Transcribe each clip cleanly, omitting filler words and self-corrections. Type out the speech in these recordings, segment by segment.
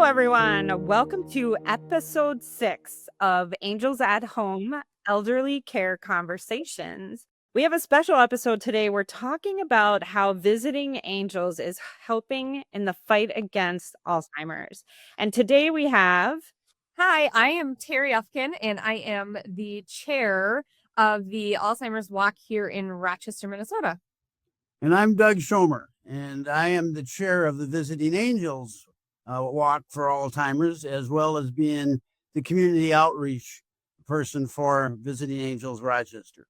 everyone. Welcome to episode 6 of Angels at Home Elderly Care Conversations. We have a special episode today. We're talking about how Visiting Angels is helping in the fight against Alzheimer's. And today we have... Hi, I am Terry Afton, and I am the chair of the Alzheimer's Walk here in Rochester, Minnesota. And I'm Doug Schammer, and I am the chair of the Visiting Angels Walk for Alzheimer's, as well as being the community outreach person for Visiting Angels Rochester.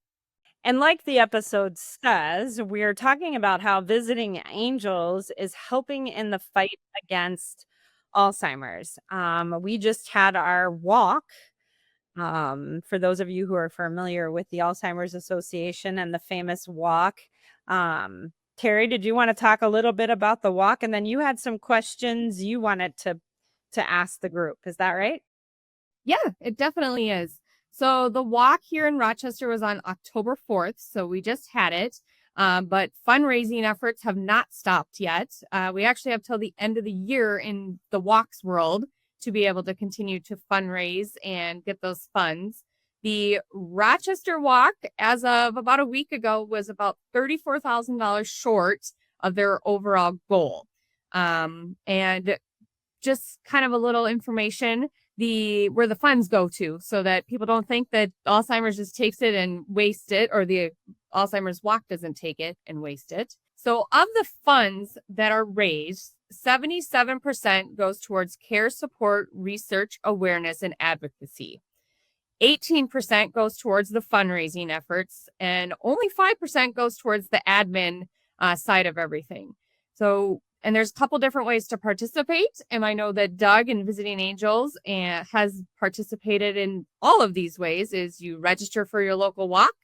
And like the episode says, we're talking about how Visiting Angels is helping in the fight against Alzheimer's. We just had our walk. For those of you who are familiar with the Alzheimer's Association and the famous walk, Terry, did you want to talk a little bit about the walk? And then you had some questions you wanted to ask the group. Is that right? Yeah, it definitely is. So the walk here in Rochester was on October 4th, so we just had it. But fundraising efforts have not stopped yet. We actually have till the end of the year in the walks world to be able to continue to fundraise and get those funds. The Rochester Walk, as of about a week ago, was about $34,000 short of their overall goal. And just kind of a little information, where the funds go to, so that people don't think that Alzheimer's just takes it and wastes it, or the Alzheimer's Walk doesn't take it and waste it. So of the funds that are raised, 77% goes towards care support, research, awareness, and advocacy. 18% goes towards the fundraising efforts, and only 5% goes towards the admin side of everything. So, and there's a couple different ways to participate. And I know that Doug in Visiting Angels has participated in all of these ways. Is you register for your local walk.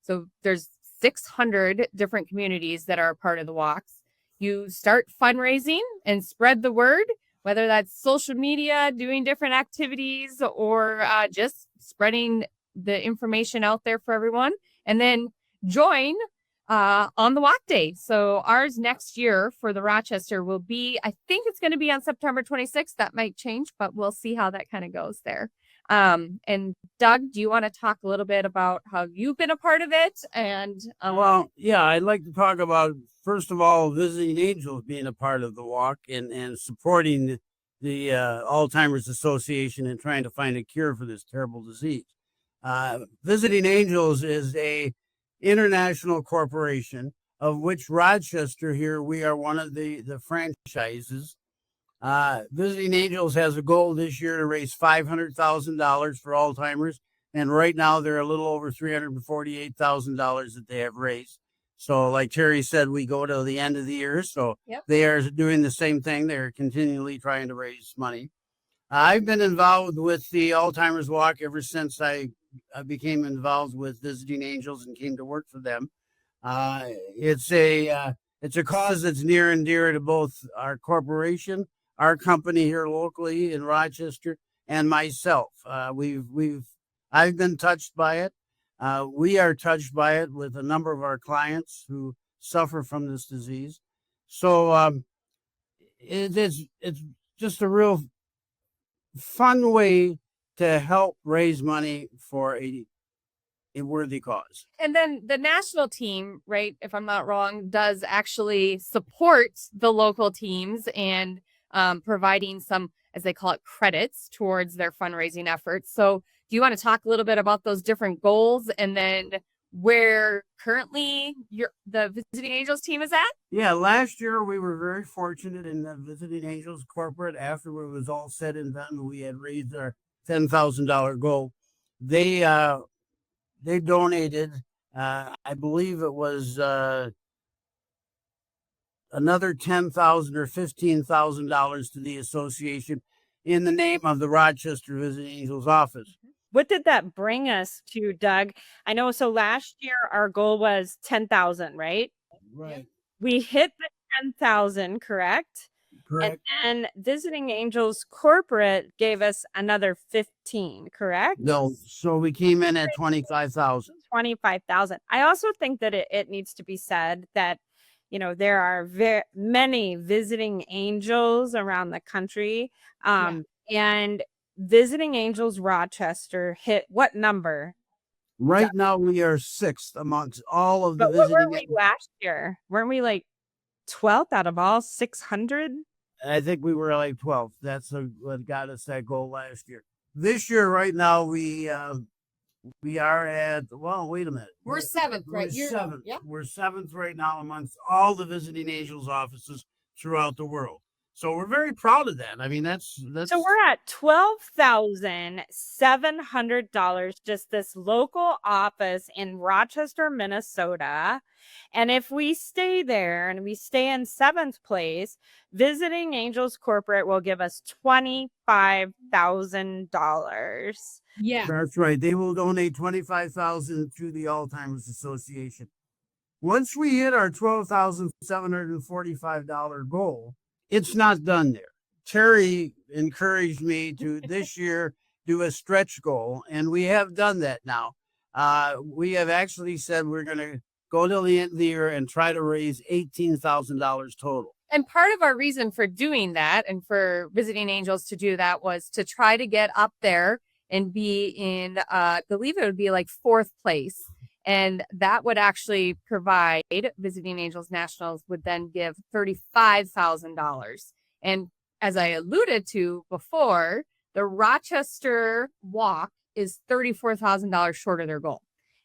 So there's 600 different communities that are a part of the walks. You start fundraising and spread the word, whether that's social media, doing different activities, or just spreading the information out there for everyone. And then join on the walk day. So ours next year for the Rochester will be, I think it's going to be on September 26th. That might change, but we'll see how that kind of goes there. And Doug, do you want to talk a little bit about how you've been a part of it? And well, yeah, I'd like to talk about, first of all, Visiting Angels being a part of the walk and supporting the Alzheimer's Association and trying to find a cure for this terrible disease. Visiting Angels is a international corporation, of which Rochester here, we are one of the franchises. Visiting Angels has a goal this year to raise $500,000 for Alzheimer's, and right now they're a little over $348,000 that they have raised. So like Terry said, we go to the end of the year, so yep. They are doing the same thing. They're continually trying to raise money. I've been involved with the Alzheimer's Walk ever since I became involved with Visiting Angels and came to work for them. It's a cause that's near and dear to both our corporation, our company here locally in Rochester, and myself. I've been touched by it. We are touched by it with a number of our clients who suffer from this disease. So it's just a real fun way to help raise money for a worthy cause. And then the national team, right, if I'm not wrong, does actually support the local teams and providing some, as they call it, credits towards their fundraising efforts. So do you want to talk a little bit about those different goals and then where currently the Visiting Angels team is at? Yeah, last year we were very fortunate in the Visiting Angels corporate. After it was all said and done, we had raised our $10,000 goal. They donated, I believe it was another $10,000 or $15,000 to the association in the name of the Rochester Visiting Angels office. What did that bring us to, Doug? I know, so last year our goal was 10,000, right? Right. We hit the 10,000, correct? Correct. And Visiting Angels corporate gave us another 15, correct? No, so we came in at 25,000. 25,000. I also think that it needs to be said that, there are many visiting angels around the country. And Visiting Angels Rochester hit what number? Right now, we are sixth amongst all of the But what were visiting. we last year? Weren't we like 12th out of all 600? I think we were like 12th. That's what got us that goal last year. This year, right now, we are at, well, wait a minute. We're seventh, right? We're seventh. Yep. We're seventh right now amongst all the Visiting Angels offices throughout the world. So we're very proud of that. I mean, that's. So we're at $12,700, just this local office in Rochester, Minnesota. And if we stay there and we stay in 7th place, Visiting Angels Corporate will give us $25,000. Yeah. That's right. They will donate $25,000 to the Alzheimer's Association. Once we hit our $12,745 goal, it's not done there. Terry encouraged me to this year do a stretch goal, and we have done that now. We have actually said we're going to go till the end of the year and try to raise $18,000 total. And part of our reason for doing that and for Visiting Angels to do that was to try to get up there and be in, I believe it would be like 4th place. And that would actually provide Visiting Angels Nationals would then give $35,000. And as I alluded to before, the Rochester Walk is $34,000 short of their goal.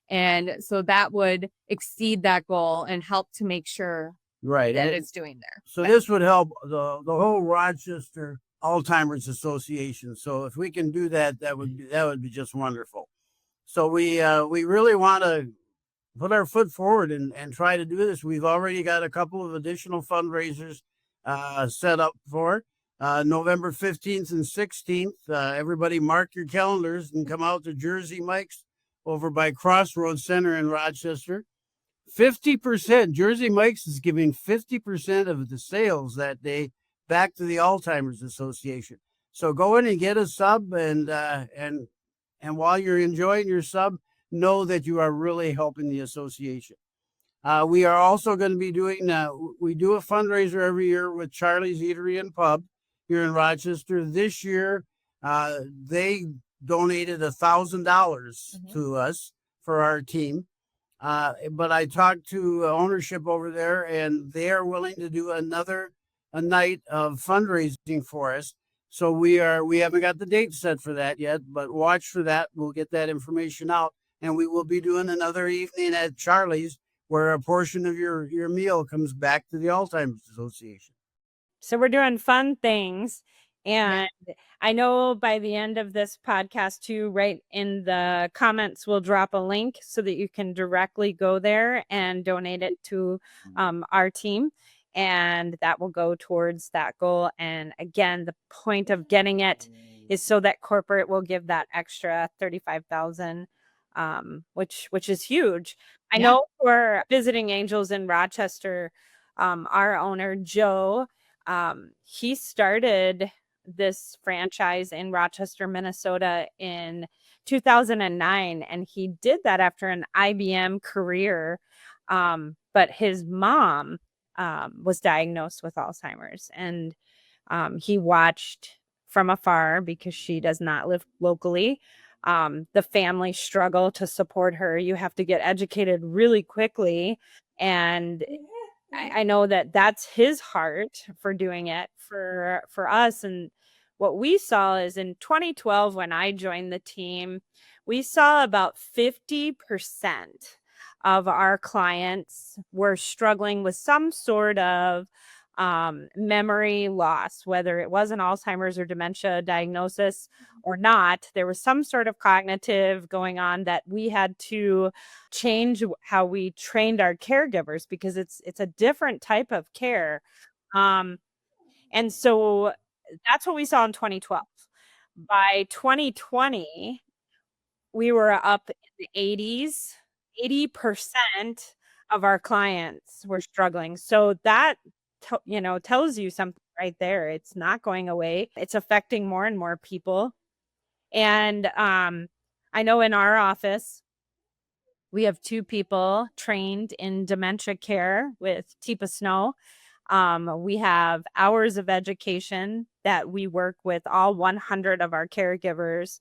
And so that would exceed that goal and help to make sure right that it's doing there. So this would help the whole Rochester Alzheimer's Association. So if we can do that, that would be just wonderful. So we really want to put our foot forward and try to do this. We've already got a couple of additional fundraisers set up for November 15th and 16th. Everybody mark your calendars and come out to Jersey Mike's over by Crossroads Center in Rochester. 50%, Jersey Mike's is giving 50% of the sales that day back to the Alzheimer's Association. So go in and get a sub, and while you're enjoying your sub, know that you are really helping the association. We are also going to be doing, we do a fundraiser every year with Charlie's Eatery and Pub here in Rochester. This year, they donated $1,000 to us for our team. But I talked to ownership over there, and they are willing to do a night of fundraising for us. So we haven't got the date set for that yet, but watch for that. We'll get that information out, and we will be doing another evening at Charlie's where a portion of your meal comes back to the Alzheimer's Association. So we're doing fun things. And I know by the end of this podcast too, right in the comments, we'll drop a link so that you can directly go there and donate it to our team. And that will go towards that goal. And again, the point of getting it is so that corporate will give that extra $35,000, which is huge. I know for Visiting Angels in Rochester, our owner, Joe, he started this franchise in Rochester, Minnesota in 2009. And he did that after an IBM career. But his mom was diagnosed with Alzheimer's, and he watched from afar because she does not live locally. The family struggle to support her. You have to get educated really quickly. And I know that that's his heart for doing it for us. And what we saw is in 2012, when I joined the team, we saw about 50% of our clients were struggling with some sort of memory loss, whether it was an Alzheimer's or dementia diagnosis or not. There was some sort of cognitive going on that we had to change how we trained our caregivers, because it's a different type of care. And so that's what we saw in 2012. By 2020, we were up in the 80s. 80% of our clients were struggling. So that tells you something right there. It's not going away. It's affecting more and more people. And I know in our office, We have 2 people trained in dementia care with Teepa Snow. We have hours of education that we work with all 100 of our caregivers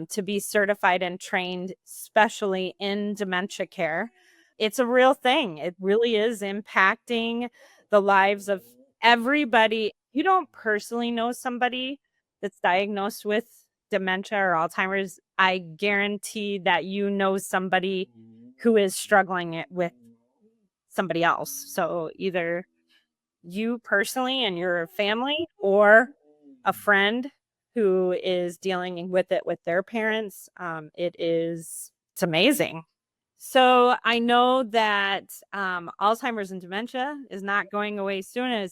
to be certified and trained, especially in dementia care. It's a real thing. It really is impacting the lives of everybody. You don't personally know somebody that's diagnosed with dementia or Alzheimer's. I guarantee that you know somebody who is struggling with somebody else. So either you personally and your family, or a friend who is dealing with it with their parents. It's amazing. So I know that Alzheimer's and dementia is not going away soon,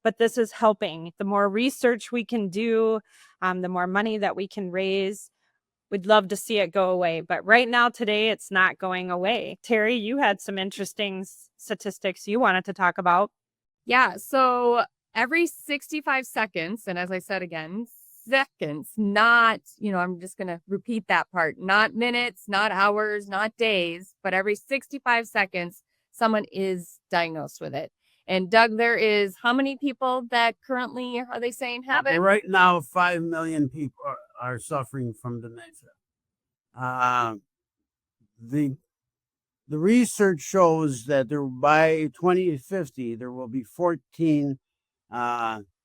but this is helping. The more research we can do, the more money that we can raise. We'd love to see it go away, but right now, today, it's not going away. Terry, you had some interesting statistics you wanted to talk about. Yeah. So every 65 seconds, and as I said again, seconds, not, I'm just going to repeat that part, not minutes, not hours, not days, but every 65 seconds, someone is diagnosed with it. And Doug, there is how many people that currently are they saying have it? Right now, 5 million people are suffering from dementia. The research shows that by 2050, there will be 14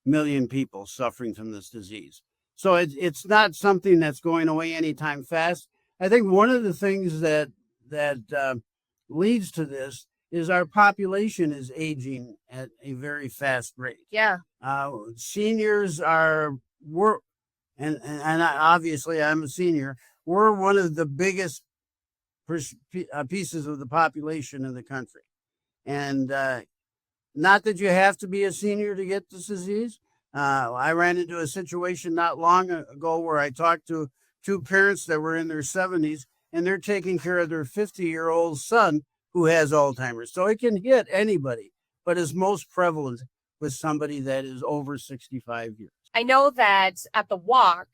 million people suffering from this disease. So it's not something that's going away anytime fast. I think one of the things that leads to this is our population is aging at a very fast rate. Yeah. Seniors and obviously I'm a senior. We're one of the biggest pieces of the population in the country. And not that you have to be a senior to get this disease. I ran into a situation not long ago where I talked to 2 parents that were in their 70s, and they're taking care of their 50-year-old son who has Alzheimer's. So it can hit anybody, but is most prevalent with somebody that is over 65 years. I know that at the walk,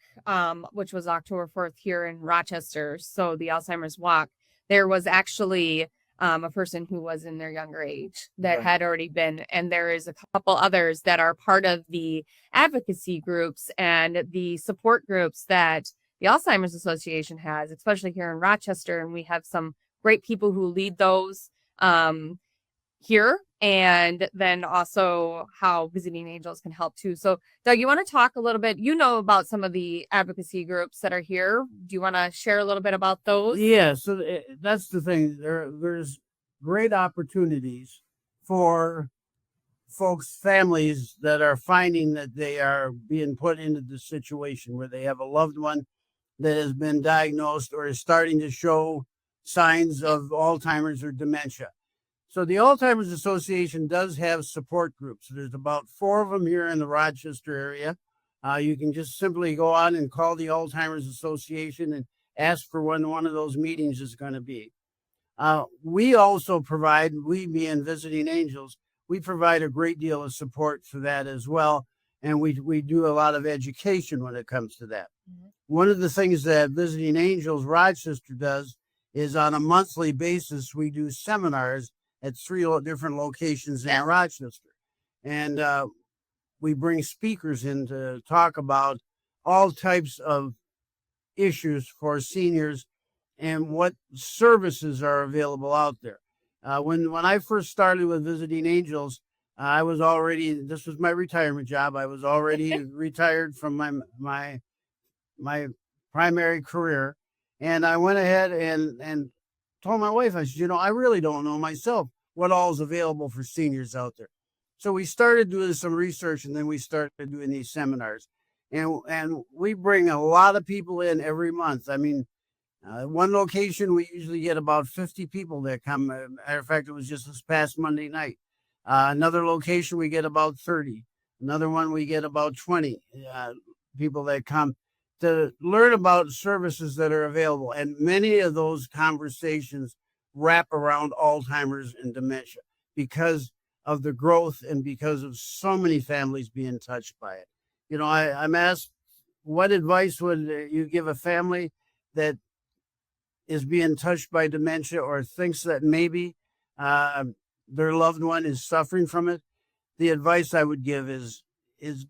which was October 4th here in Rochester, so the Alzheimer's walk, there was actually a person who was in their younger age that had already been, and there is a couple others that are part of the advocacy groups and the support groups that the Alzheimer's Association has, especially here in Rochester. And we have some great people who lead those here, and then also how Visiting Angels can help too. So Doug, you want to talk a little bit, about some of the advocacy groups that are here. Do you want to share a little bit about those? Yeah, so that's the thing. There's great opportunities for folks, families that are finding that they are being put into the situation where they have a loved one that has been diagnosed or is starting to show signs of Alzheimer's or dementia. So the Alzheimer's Association does have support groups. There's about 4 of them here in the Rochester area. You can just simply go on and call the Alzheimer's Association and ask for when one of those meetings is going to be. We also provide, we being Visiting Angels, we provide a great deal of support for that as well. And we do a lot of education when it comes to that. Mm-hmm. One of the things that Visiting Angels Rochester does is on a monthly basis, we do seminars at 3 different locations in Rochester. And we bring speakers in to talk about all types of issues for seniors and what services are available out there. When I first started with Visiting Angels, this was my retirement job. I was already retired from my primary career. And I went ahead and told my wife, I said, I really don't know myself what all is available for seniors out there. So we started doing some research, and then we started doing these seminars. And we bring a lot of people in every month. I mean, one location, we usually get about 50 people that come. Matter of fact, it was just this past Monday night. Another location, we get about 30. Another one, we get about 20 people that come to learn about services that are available. And many of those conversations wrap around Alzheimer's and dementia because of the growth and because of so many families being touched by it. I'm asked, what advice would you give a family that is being touched by dementia or thinks that maybe their loved one is suffering from it, the advice I would give is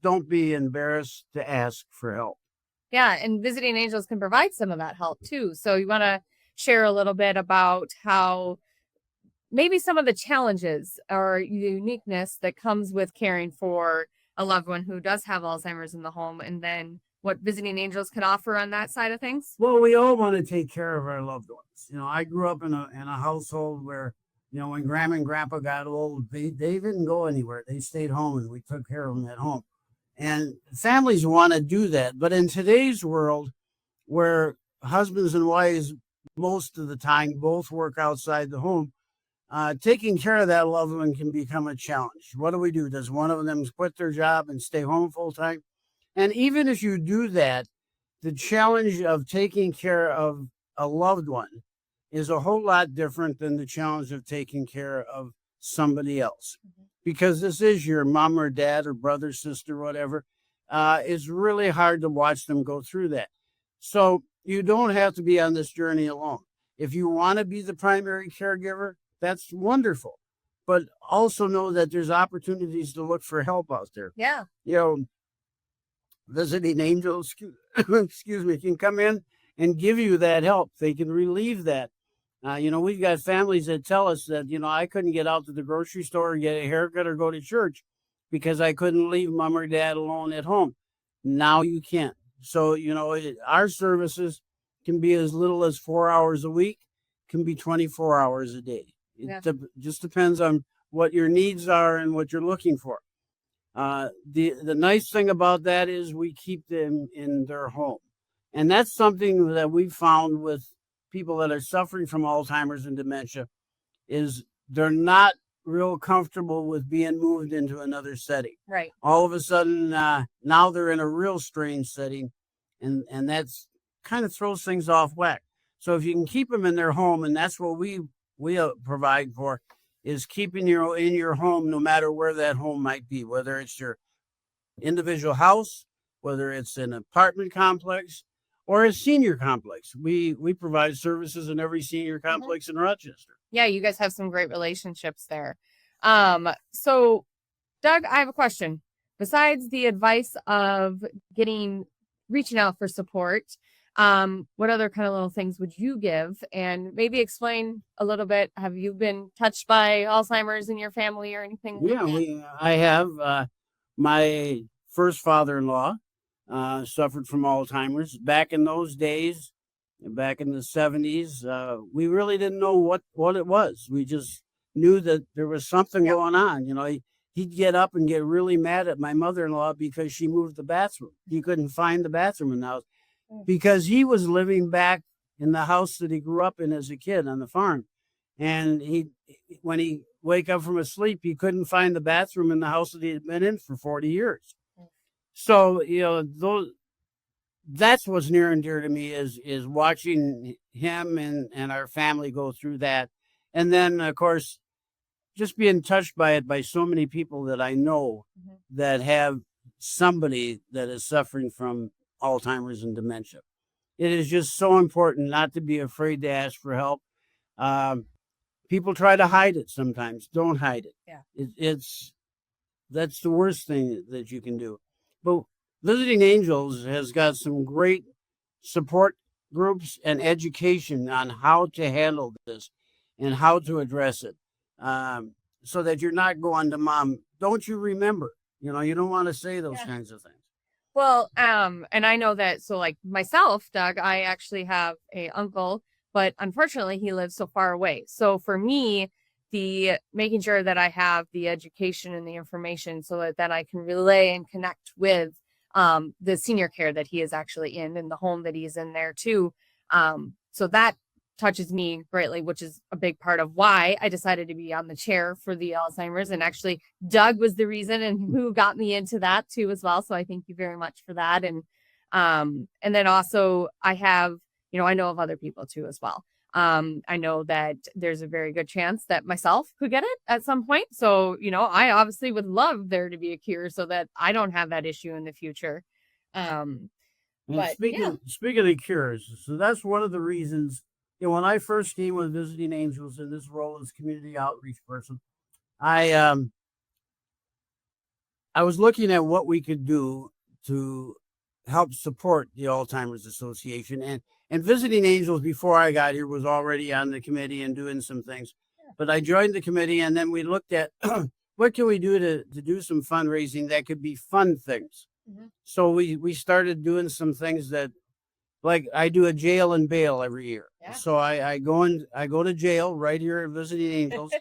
don't be embarrassed to ask for help. Yeah, and Visiting Angels can provide some of that help too. So you want to share a little bit about how maybe some of the challenges or uniqueness that comes with caring for a loved one who does have Alzheimer's in the home, and then what Visiting Angels can offer on that side of things? Well, we all want to take care of our loved ones. I grew up in a household where, when Grandma and Grandpa got old, they didn't go anywhere. They stayed home, and we took care of them at home. And families want to do that. But in today's world, where husbands and wives most of the time both work outside the home, taking care of that loved one can become a challenge. What do? Does one of them quit their job and stay home full time? And even if you do that, the challenge of taking care of a loved one is a whole lot different than the challenge of taking care of somebody else. Because this is your mom or dad or brother, sister, whatever. It's really hard to watch them go through that. So you don't have to be on this journey alone. If you want to be the primary caregiver, that's wonderful. But also know that there's opportunities to look for help out there. Yeah. Visiting Angels, excuse me, can come in and give you that help. They can relieve that. We've got families that tell us that, I couldn't get out to the grocery store, get a haircut, or go to church because I couldn't leave mom or dad alone at home. Now you can. So, our services can be as little as 4 hours a week, can be 24 hours a day. It just depends on what your needs are and what you're looking for. The nice thing about that is we keep them in their home. And that's something that we've found with people that are suffering from Alzheimer's and dementia, is they're not real comfortable with being moved into another setting. Right. All of a sudden, now they're in a real strange setting, and that's kind of throws things off whack. So if you can keep them in their home, and that's what we provide for, is keeping you in your home, no matter where that home might be, whether it's your individual house, whether it's an apartment complex, or a senior complex. We provide services in every senior complex in Rochester. Yeah, you guys have some great relationships there. So, Doug, I have a question. Besides the advice of reaching out for support, what other kind of little things would you give? And maybe explain a little bit. Have you been touched by Alzheimer's in your family or anything? Yeah, I have. My first father-in-law suffered from Alzheimer's. Back in those days, back in the 70s, we really didn't know what it was. We just knew that there was something going on. He'd get up and get really mad at my mother-in-law because she moved the bathroom. He couldn't find the bathroom in the house because he was living back in the house that he grew up in as a kid on the farm. And when he wake up from his sleep, he couldn't find the bathroom in the house that he had been in for 40 years. So, that's what's near and dear to me is watching him and our family go through that. And then, of course, just being touched by it by so many people that I know that have somebody that is suffering from Alzheimer's and dementia. It is just so important not to be afraid to ask for help. People try to hide it sometimes. Don't hide it. Yeah. That's the worst thing that you can do. But Visiting Angels has got some great support groups and education on how to handle this and how to address it, so that you're not going to mom, don't you remember? You don't want to say those kinds of things. Well, and I know that, so like myself, Doug, I actually have a uncle, but unfortunately he lives so far away. So for me, the making sure that I have the education and the information so that then I can relay and connect with the senior care that he is actually in and the home that he's in there too. So that touches me greatly, which is a big part of why I decided to be on the chair for the Alzheimer's. And actually Doug was the reason and who got me into that too as well. So I thank you very much for that. And then also I have, I know of other people too as well. I know that there's a very good chance that myself could get it at some point. So, I obviously would love there to be a cure so that I don't have that issue in the future. Speaking of cures, so that's one of the reasons when I first came with Visiting Angels in this role as community outreach person, I I was looking at what we could do to help support the Alzheimer's Association, and Visiting Angels before I got here was already on the committee and doing some things. But I joined the committee, and then we looked at what can we do to do some fundraising that could be fun things. So we started doing some things that, like, I do a jail and bail every year. Yeah. So I go to jail right here at Visiting Angels,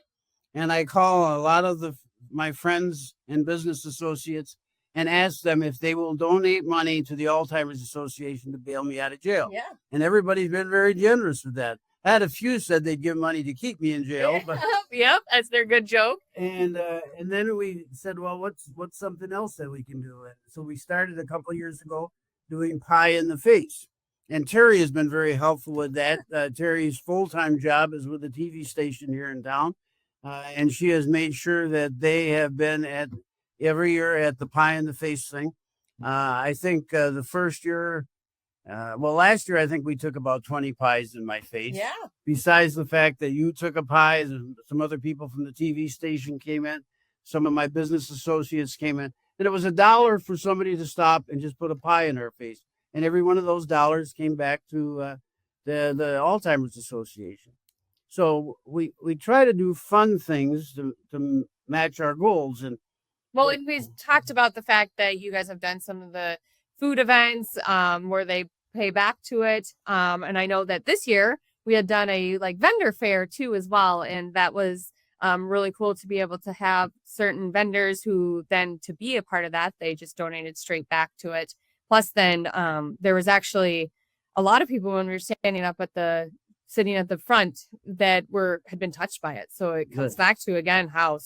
and I call a lot of my friends and business associates and ask them if they will donate money to the Alzheimer's Association to bail me out of jail. Yeah. And everybody's been very generous with that. I had a few said they'd give money to keep me in jail, but Yep, that's their good joke. and then we said, well, what's something else that we can do? And so we started a couple of years ago doing pie in the face. And Terry has been very helpful with that. Terry's full-time job is with a TV station here in town. And she has made sure that they have been at every year at the pie in the face thing. I think the first year, last year, I think we took about 20 pies in my face. Yeah. Besides the fact that you took a pie, and some other people from the TV station came in, some of my business associates came in, and it was $1 for somebody to stop and just put a pie in her face. And every one of those dollars came back to the Alzheimer's Association. So we try to do fun things to match our goals. And we talked about the fact that you guys have done some of the food events where they pay back to it. And I know that this year we had done a vendor fair too as well. And that was really cool to be able to have certain vendors who then, to be a part of that, they just donated straight back to it. Plus then there was actually a lot of people when we were sitting at the front that had been touched by it. So it comes back to, again, how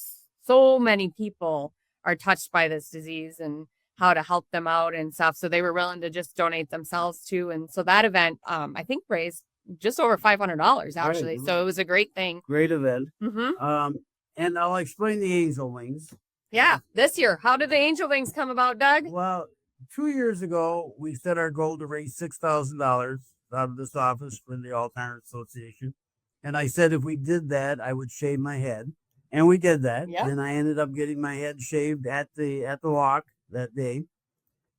so many people are touched by this disease and how to help them out and stuff. So they were willing to just donate themselves too. And so that event, I think, raised just over $500 actually. Right. So it was a great thing. Great event. And I'll explain the angel wings. Yeah. This year, how did the angel wings come about, Doug? Well, 2 years ago, we set our goal to raise $6,000 out of this office for the Alzheimer's Association. And I said if we did that, I would shave my head. And we did that. Yep. And I ended up getting my head shaved at the walk that day.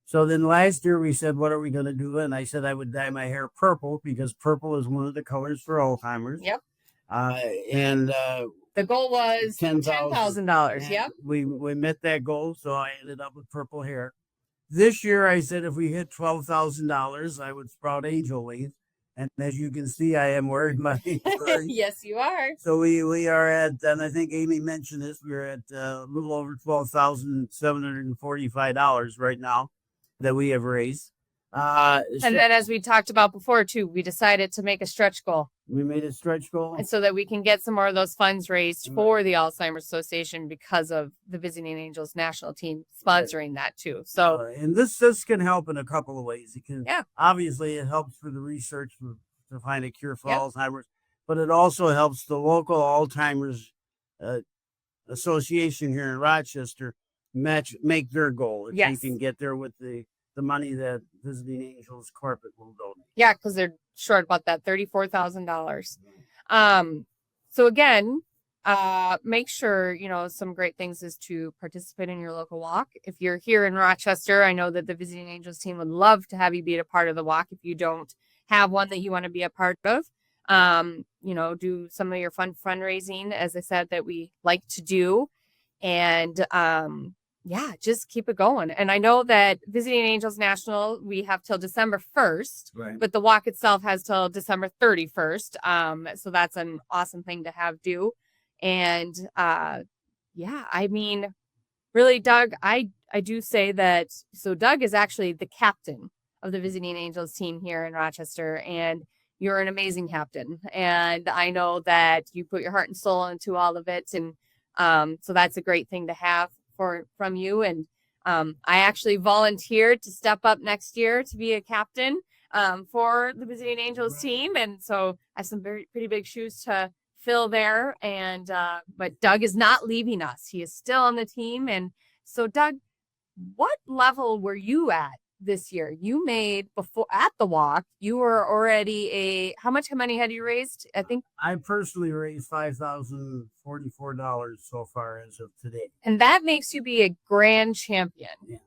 So then last year we said, what are we going to do? And I said I would dye my hair purple because purple is one of the colors for Alzheimer's. Yep. And the goal was $10,000. Yep. We met that goal. So I ended up with purple hair. This year, I said if we hit $12,000, I would sprout angel wings. And as you can see, I am wearing my Yes, you are. So we are at, and I think Aimee mentioned this, we're at a little over $12,745 right now that we have raised. And then, as we talked about before, too, we decided to make a stretch goal. We made a stretch goal. And so that we can get some more of those funds raised for the Alzheimer's Association because of the Visiting Angels national team sponsoring that, too. So, and this can help in a couple of ways. It can, obviously, it helps for the research to find a cure for Alzheimer's, but it also helps the local Alzheimer's Association here in Rochester make their goal. If you can get there with the money that Visiting Angels corporate will donate. Yeah, because they're short about that $34,000. So again, make sure, some great things is to participate in your local walk. If you're here in Rochester, I know that the Visiting Angels team would love to have you be a part of the walk. If you don't have one that you want to be a part of, do some of your fun fundraising, as I said, that we like to do. And, just keep it going. And I know that Visiting Angels National, we have till December 1st, right, but the walk itself has till December 31st. So that's an awesome thing to have do. And really, Doug, I do say that. So Doug is actually the captain of the Visiting Angels team here in Rochester, and you're an amazing captain. And I know that you put your heart and soul into all of it. And so that's a great thing to have from you. And I actually volunteered to step up next year to be a captain for the Visiting Angels team. And so I have some pretty big shoes to fill there. And but Doug is not leaving us. He is still on the team. And so, Doug, what level were you at this year. You made before at the walk, you were already how much money had you raised? I think I personally raised $5,044 so far as of today. And that makes you be a grand champion. Yeah.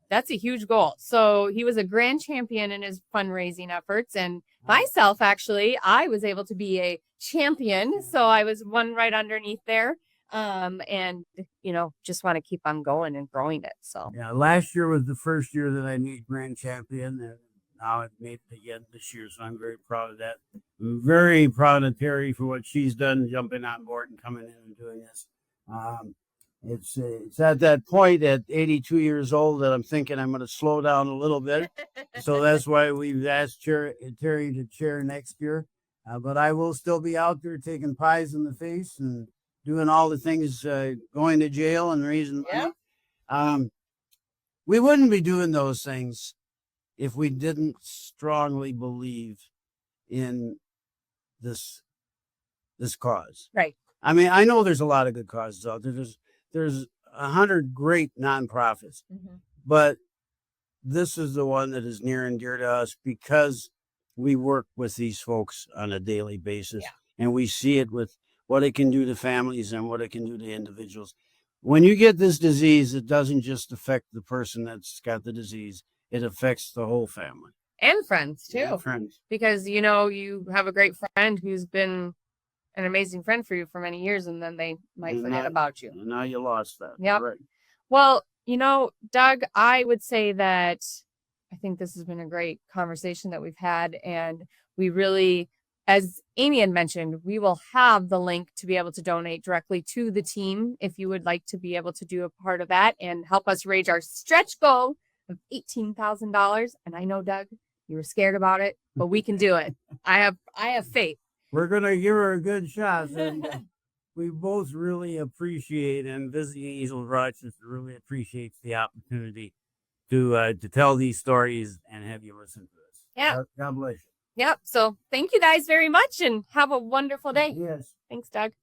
That's a huge goal. So he was a grand champion in his fundraising efforts. And myself, actually, I was able to be a champion. So I was one right underneath there. And, just want to keep on going and growing it. So yeah, last year was the first year that I made grand champion. And now I've made it again this year. So I'm very proud of that. I'm very proud of Terry for what she's done, jumping on board and coming in and doing this. It's at that point at 82 years old that I'm thinking I'm going to slow down a little bit. So that's why we've asked Terry to chair next year. But I will still be out there taking pies in the face and doing all the things, going to jail and raising money. We wouldn't be doing those things if we didn't strongly believe in this cause. Right. I mean, I know there's a lot of good causes out there. There's 100 great nonprofits, but this is the one that is near and dear to us because we work with these folks on a daily basis, and we see it with what it can do to families and what it can do to individuals. When you get this disease, it doesn't just affect the person that's got the disease; it affects the whole family and friends too. Yeah, friends, because you have a great friend who's been an amazing friend for you for many years, and then they might forget about you. Now you lost that. Yep. Right. Well, Doug, I would say that I think this has been a great conversation that we've had, and we really, as Aimee had mentioned, we will have the link to be able to donate directly to the team if you would like to be able to do a part of that and help us reach our stretch goal of $18,000. And I know, Doug, you were scared about it, but we can do it. I have faith. We're going to give her a good shot. And we both really appreciate, and Visiting Angels Rochester really appreciates the opportunity to tell these stories and have you listen to us. Yeah. God bless you. Yep. So thank you guys very much and have a wonderful day. Yes. Thanks, Doug.